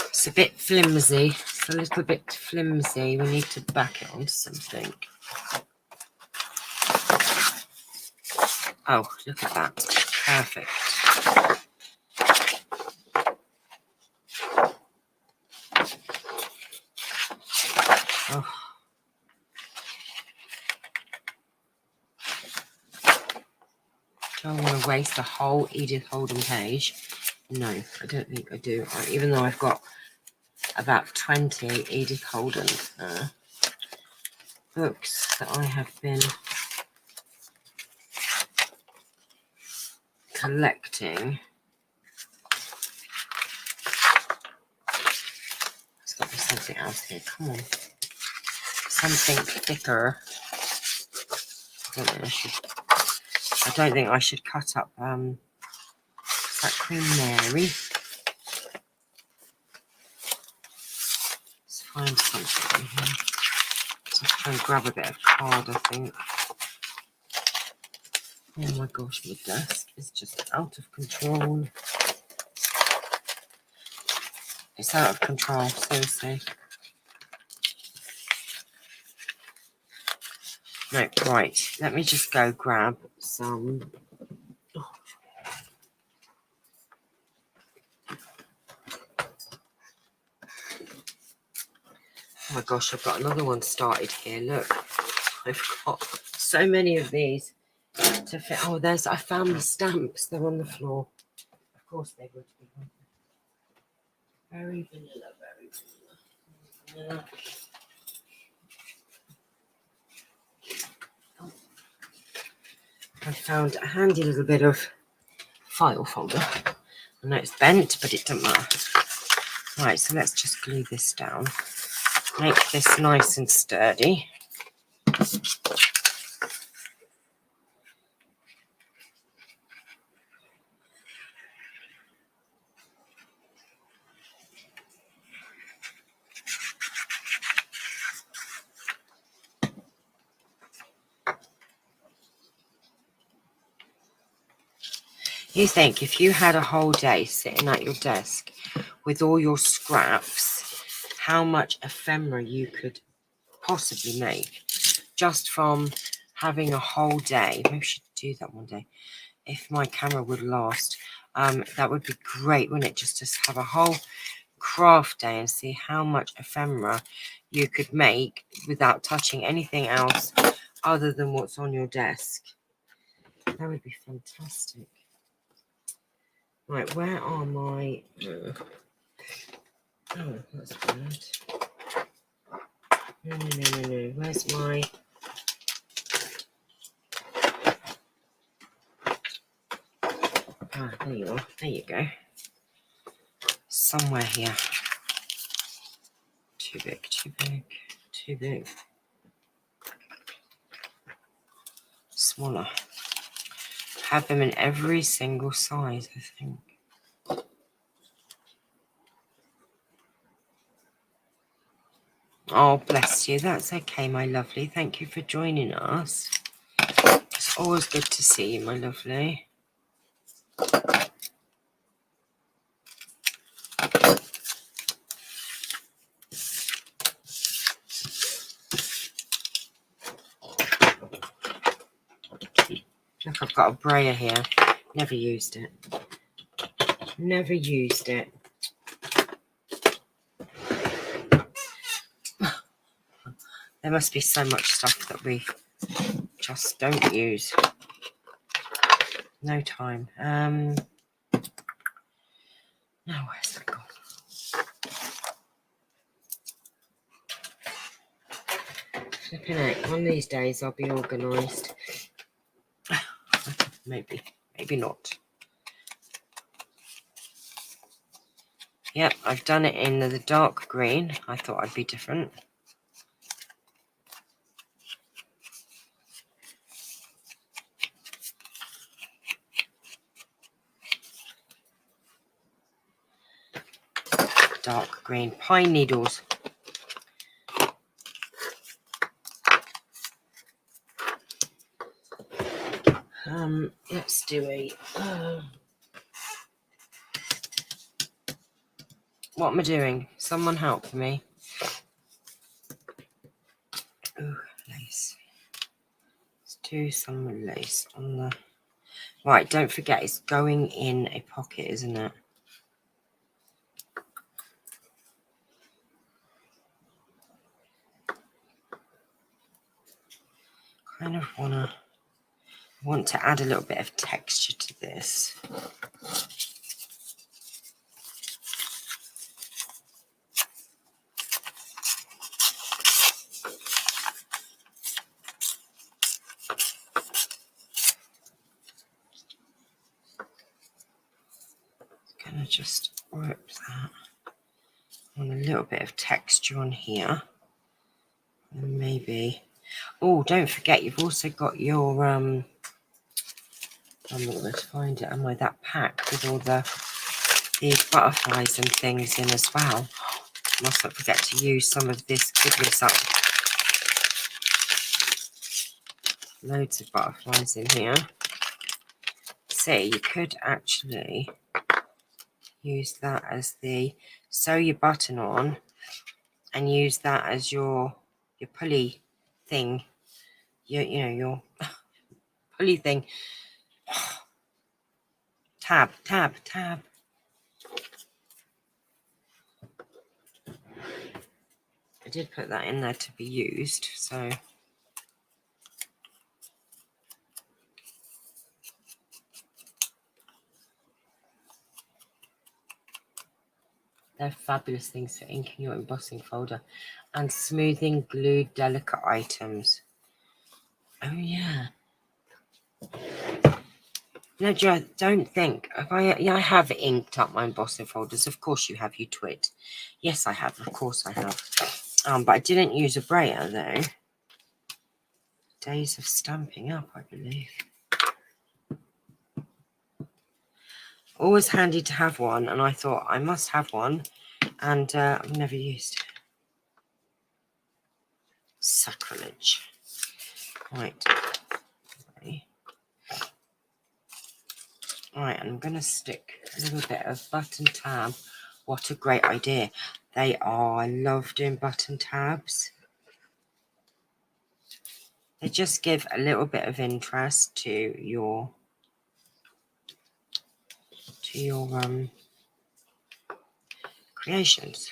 It's a bit flimsy. It's a little bit flimsy. We need to back it onto something. Oh, look at that. Perfect. Oh. Do I want to waste the whole Edith Holden page? No, I don't think I do. Even though I've got about 20 Edith Holden books that I have been collecting. There's got to be something else here. Come on. Something thicker. I don't think I should cut up that Queen Mary. Let's find something in here. Let's try and grab a bit of card, I think. Oh my gosh, my desk is just out of control. It's out of control, seriously. No, right. Let me just go grab some. Oh my gosh, I've got another one started here. Look, I've got so many of these to fit. Oh, I found the stamps. They're on the floor. Of course they would be. Very vanilla, very vanilla. I found a handy little bit of file folder. I know it's bent, but it doesn't matter. Right, so let's just glue this down. Make this nice and sturdy. You think if you had a whole day sitting at your desk with all your scraps, how much ephemera you could possibly make just from having a whole day. Maybe we should do that one day if my camera would last. That would be great, wouldn't it? Just to have a whole craft day and see how much ephemera you could make without touching anything else other than what's on your desk. That would be fantastic. Right, where are my... Oh, that's bad. No. Where's my... Ah, there you are. There you go. Somewhere here. Too big. Smaller. Have them in every single size, I think. Oh, bless you. That's okay, my lovely. Thank you for joining us. It's always good to see you, my lovely. Look, I've got a brayer here. Never used it. There must be so much stuff that we just don't use. No time. No, where's that gone? Flipping out. One of these days I'll be organised. Maybe not. Yep, I've done it in the dark green. I thought I'd be different. Dark green pine needles. Let's do a what am I doing? Someone help me. Ooh, lace. Let's do some lace on the... Right, don't forget it's going in a pocket, isn't it? Kind of want to add a little bit of texture to this. Gonna just rip that on a little bit of texture on here, and maybe... Oh, don't forget you've also got your I'm not going to find it, am I? That pack with all the butterflies and things in as well. Must not forget to use some of this goodness up. Loads of butterflies in here. See, you could actually use that as the... sew your button on and use that as your pulley thing. Your pulley thing. Tab. I did put that in there to be used, so... They're fabulous things for inking your embossing folder and smoothing glued delicate items. Oh, yeah. No, Joe, don't think. I have inked up my embossing folders. Of course you have, you twit. Yes, I have. Of course I have. But I didn't use a brayer, though. Days of Stamping Up, I believe. Always handy to have one, and I thought I must have one, and I've never used it. Sacrilege. Right. Okay. Right, I'm going to stick a little bit of button tab. What a great idea. They are. I love doing button tabs. They just give a little bit of interest to your creations.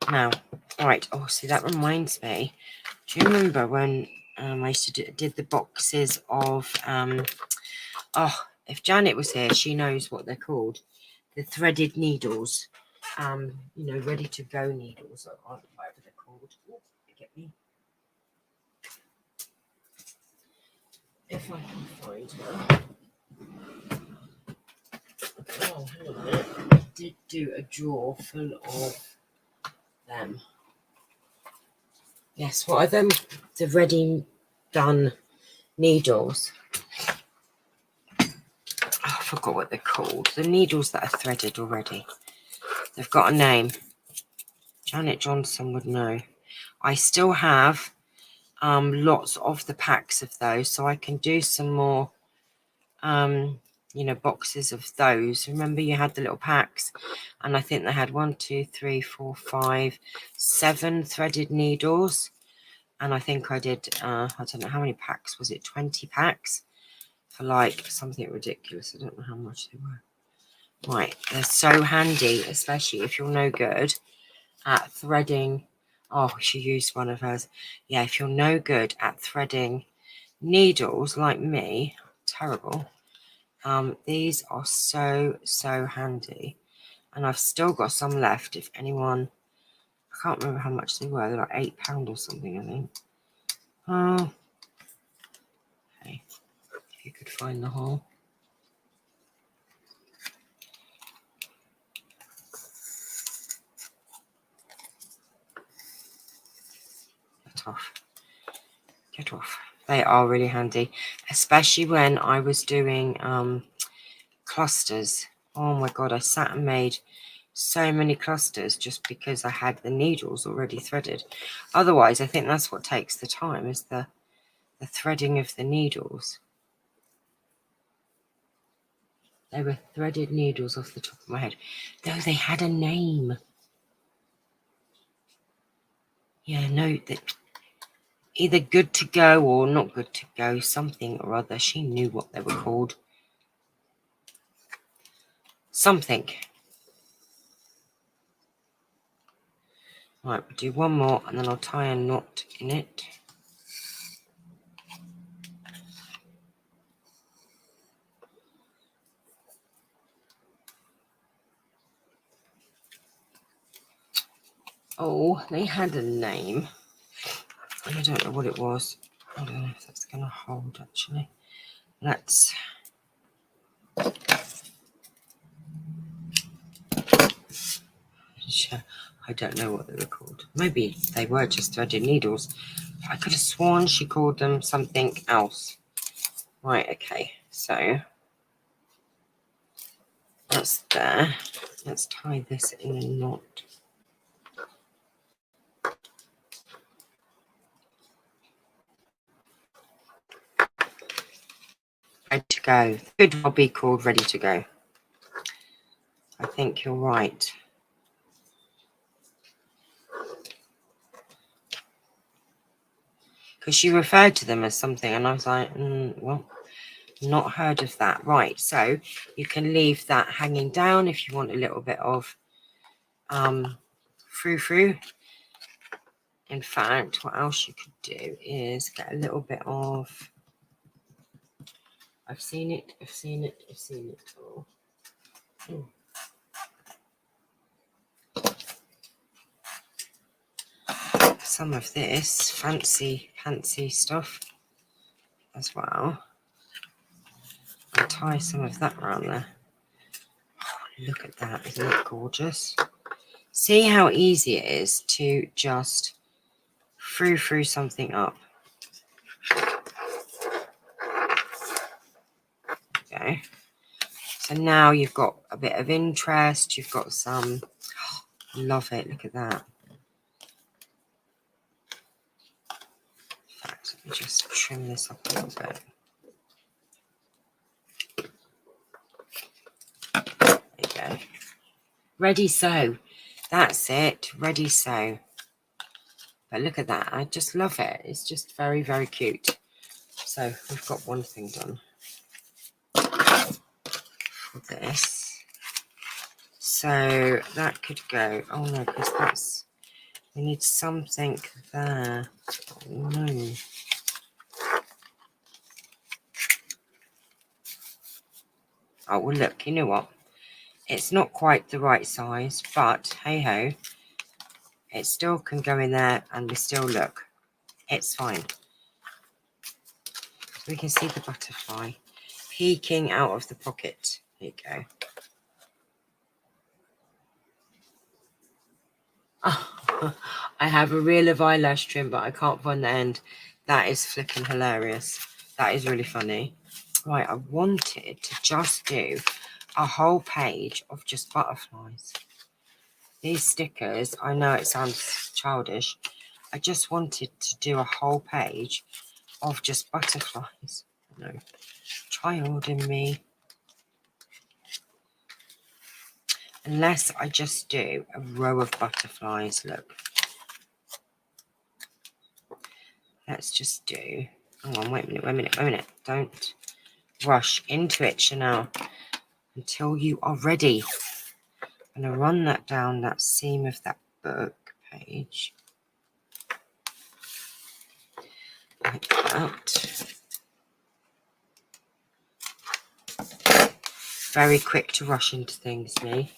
Now, right, oh, see, that reminds me. Do you remember when I used to did the boxes of, if Janet was here, she knows what they're called. The threaded needles, you know, ready to go needles, or whatever they're called. Oh, get me. If I can find her. Oh, hang on a minute. I did do a drawer full of them. Yes, what are them? The ready done needles. Oh, I forgot what they're called. The needles that are threaded already. They've got a name. Janet Johnson would know. I still have lots of the packs of those, so I can do some more you know, boxes of those. Remember you had the little packs, and I think they had 1, 2, 3, 4, 5, 7 threaded needles. And I think I did I don't know how many packs was it, 20 packs for like something ridiculous. I don't know how much they were. Right, they're so handy, especially if you're no good at threading. Oh, she used one of hers. Yeah, if you're no good at threading needles like me, terrible. These are so handy, and I've still got some left. If anyone, I can't remember how much they were. They're like £8 or something, I think. Oh, okay. If you could find the hole. Get off. Get off. They are really handy, especially when I was doing clusters. Oh my god, I sat and made so many clusters just because I had the needles already threaded. Otherwise, I think that's what takes the time, is the threading of the needles. They were threaded needles off the top of my head. Though they had a name. Yeah, no, that either good to go or not good to go, something or other. She knew what they were called. Something. Right, we'll do one more and then I'll tie a knot in it. Oh, they had a name. I don't know what it was. I don't know if that's going to hold, actually. Let's... I don't know what they were called. Maybe they were just threaded needles. I could have sworn she called them something else. Right, okay. So, that's there. Let's tie this in a knot. Ready to go. Could well be called ready to go. I think you're right. Because she referred to them as something, and I was like, well, not heard of that. Right, so you can leave that hanging down if you want a little bit of frou-frou. In fact, what else you could do is get a little bit of... I've seen it. Oh. Some of this fancy stuff as well. I'll tie some of that around there. Oh, look at that. Isn't it gorgeous? See how easy it is to just frou-frou something up. Okay. So now you've got a bit of interest. You've got some... Oh, love it. Look at that. Let me just trim this up a little bit. There you go. Ready sew. That's it. Ready sew. But look at that. I just love it. It's just very, very cute. So we've got one thing done for this. So that could go. Oh no, because that's, we need something there. Oh no. Oh well, look, you know what? It's not quite the right size, but hey ho, it still can go in there and we still look. It's fine. So we can see the butterfly peeking out of the pocket. There you go. Oh, I have a reel of eyelash trim, but I can't find the end. That is flipping hilarious. That is really funny. Right, I wanted to just do a whole page of just butterflies. These stickers, I know it sounds childish. I just wanted to do a whole page of just butterflies. No, child in me. Unless I just do a row of butterflies, look. Let's just do, hang on, wait a minute. Don't rush into it, Chanel, until you are ready. I'm going to run that down that seam of that book page. Like that. Very quick to rush into things, me.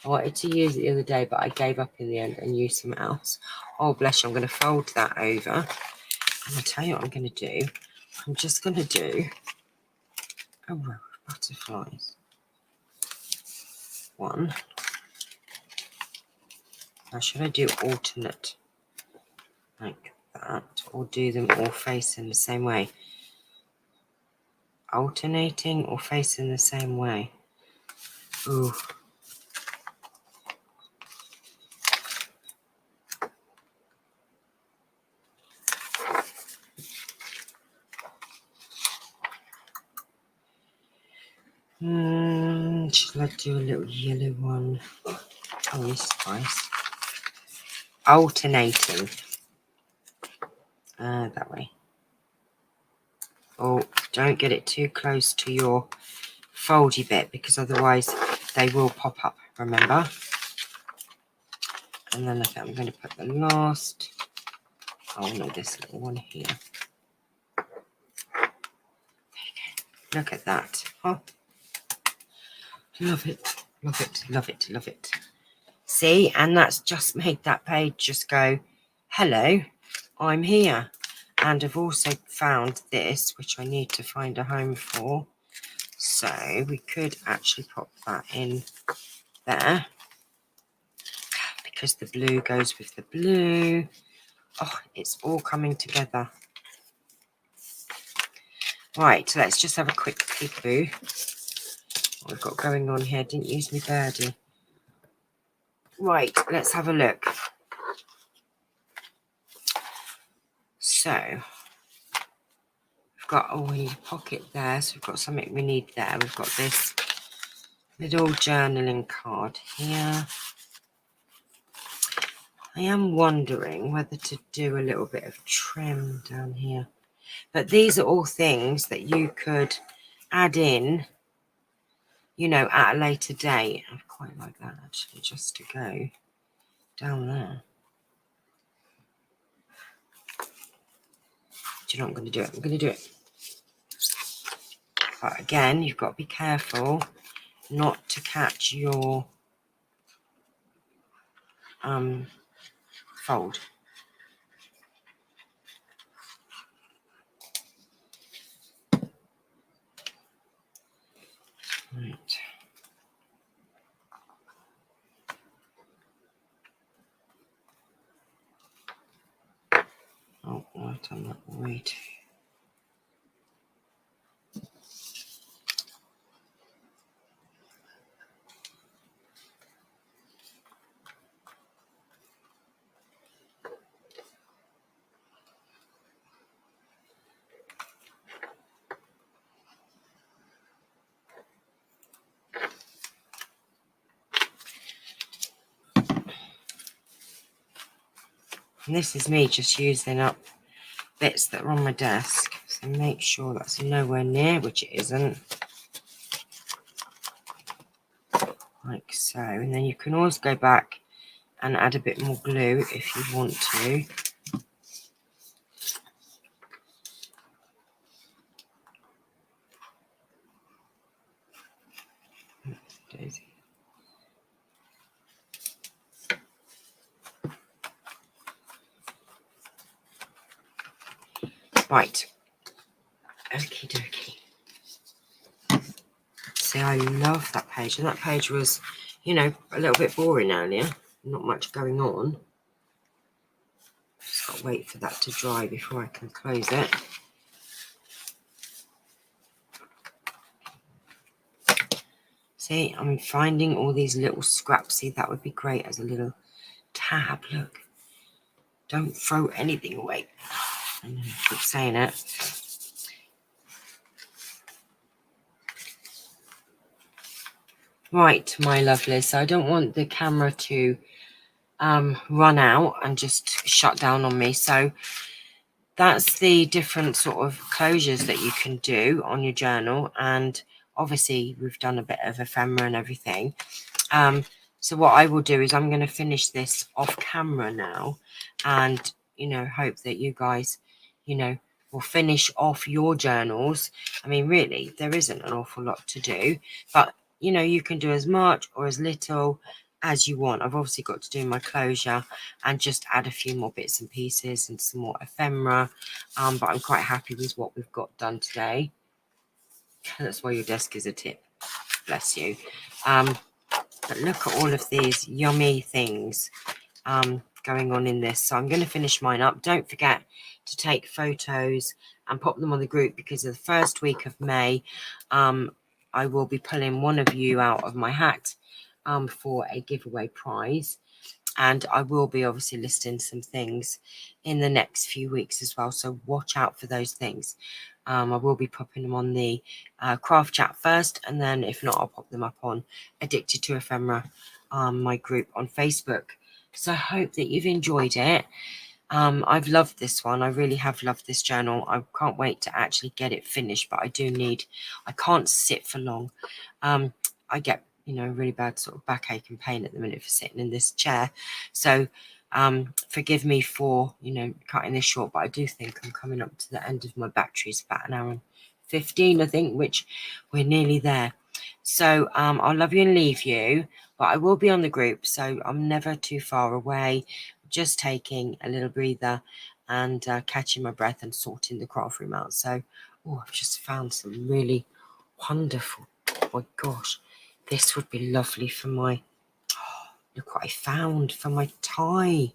I wanted to use it the other day, but I gave up in the end and used something else. Oh, bless you. I'm going to fold that over. And I'll tell you what I'm going to do. I'm just going to do a row of butterflies. One. Now, should I do alternate like that, or do them all facing the same way? Alternating or facing the same way? Ooh. Should I do a little yellow one? Oh, this is nice. Alternating. That way. Oh, don't get it too close to your foldy bit, because otherwise they will pop up, remember? And then look, I'm going to put the last, oh no, this little one here. Look at that. Oh, love it, love it, love it, love it. See, and that's just made that page just go, hello, I'm here. And I've also found this, which I need to find a home for. So we could actually pop that in there, because the blue goes with the blue. Oh, it's all coming together. Right, so let's just have a quick peek-boo. What we've got going on here. Didn't use me birdie. Right, let's have a look. So, we've got, oh, we need a pocket there. So we've got something we need there. We've got this little journaling card here. I am wondering whether to do a little bit of trim down here. But these are all things that you could add in, you know, at a later date. I quite like that, actually, just to go down there. Do you know what I'm going to do? I'm going to do it. But again, you've got to be careful not to catch your fold. Right. Oh, I've done that way too. And this is me just using up bits that are on my desk. So make sure that's nowhere near, which it isn't. Like so. And then you can always go back and add a bit more glue if you want to. Daisy. Right. Okie dokie. See, I love that page. And that page was, you know, a little bit boring earlier. Not much going on. Just got to wait for that to dry before I can close it. See, I'm finding all these little scraps. See, that would be great as a little tab. Look. Don't throw anything away. I keep saying it. Right, my lovelies. So I don't want the camera to run out and just shut down on me. So that's the different sort of closures that you can do on your journal. And obviously we've done a bit of ephemera and everything. So what I will do is I'm going to finish this off camera now, and, you know, hope that you guys, you know, will finish off your journals. I mean, really, there isn't an awful lot to do, but, you know, you can do as much or as little as you want. I've obviously got to do my closure and just add a few more bits and pieces and some more ephemera, but I'm quite happy with what we've got done today. That's why your desk is a tip. Bless you. But look at all of these yummy things going on in this. So I'm going to finish mine up. Don't forget to take photos and pop them on the group, because of the first week of May, I will be pulling one of you out of my hat for a giveaway prize. And I will be obviously listing some things in the next few weeks as well. So watch out for those things. I will be popping them on the craft chat first, and then if not, I'll pop them up on Addicted to Ephemera, my group on Facebook. So I hope that you've enjoyed it. I've loved this one. I really have loved this journal. I can't wait to actually get it finished, but I can't sit for long. I get, you know, really bad sort of backache and pain at the minute for sitting in this chair. So forgive me for, you know, cutting this short, but I do think I'm coming up to the end of my batteries, about an hour and 15, I think, which we're nearly there. So I'll love you and leave you, but I will be on the group, so I'm never too far away. Just taking a little breather and catching my breath and sorting the craft room out. So, I've just found some really wonderful. Oh my gosh, this would be lovely for my. Look what I found for my tie.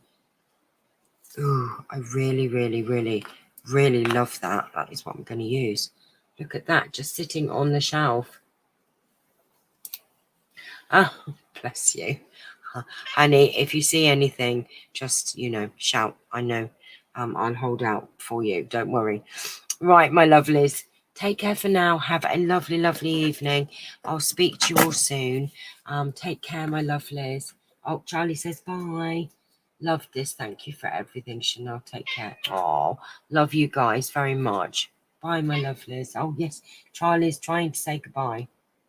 Ooh, I really, really, really, really love that. That is what I'm going to use. Look at that, just sitting on the shelf. Oh, bless you. Honey, if you see anything, just, you know, shout. I know I'll hold out for you. Don't worry. Right, my lovelies. Take care for now. Have a lovely, lovely evening. I'll speak to you all soon. Take care, my lovelies. Oh, Charlie says bye. Love this. Thank you for everything, Chanel. Take care. Oh, love you guys very much. Bye, my lovelies. Oh, yes. Charlie's trying to say goodbye.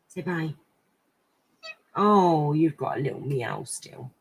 Say bye. Oh, you've got a little meow still.